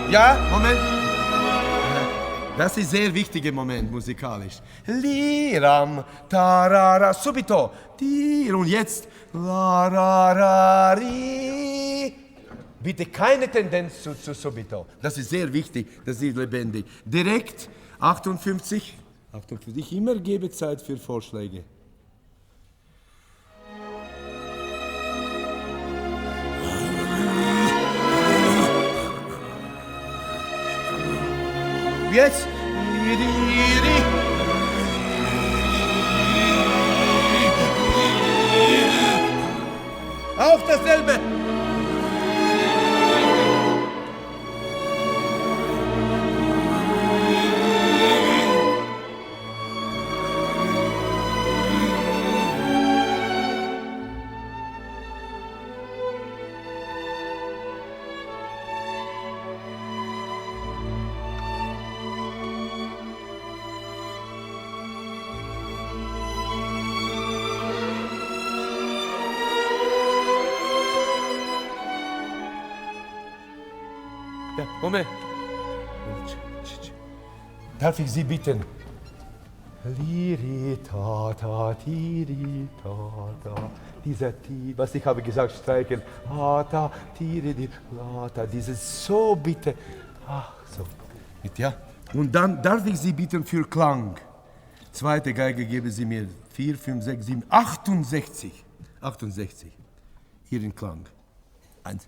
Ja, Moment. Das ist ein sehr wichtiger Moment musikalisch. Liram, tarara, subito. Und jetzt. La, ra, ra, ri. Bitte keine Tendenz zu subito. Das ist sehr wichtig, das ist lebendig. Direkt 58. 58. Ich immer gebe Zeit für Vorschläge. Jetzt. Auch dasselbe. Ja, Moment. Darf ich Sie bitten? Liri, ta, ta, tiri, ta, ta. Dieser Ti, was ich habe gesagt, streichen. Ha, ta, tiri, di, la, ta. Dieses so bitte. Ach, so. Bitte, ja. Und dann darf ich Sie bitten für Klang. Zweite Geige geben Sie mir 4, 5, 6, 7, 68. 68. Hier in Klang. 1.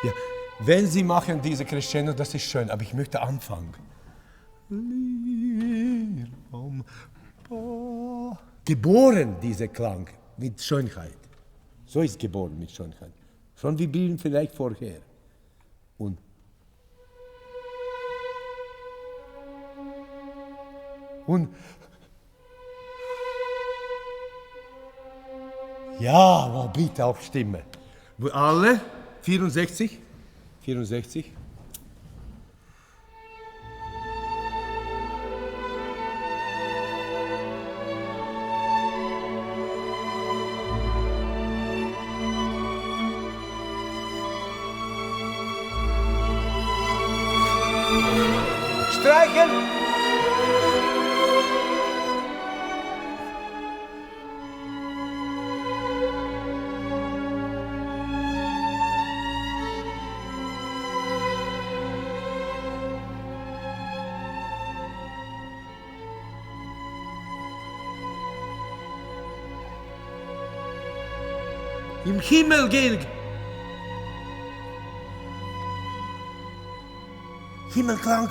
Ja, wenn Sie machen diese Crescendo, das ist schön, aber ich möchte anfangen. Geboren, dieser Klang, mit Schönheit. So ist geboren mit Schönheit. Schon wie Bienen vielleicht vorher. Und ja, aber bitte auf Stimme. Alle? 64? 64? Streichen! Im Himmel gehen. Himmelklang.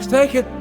Streichen.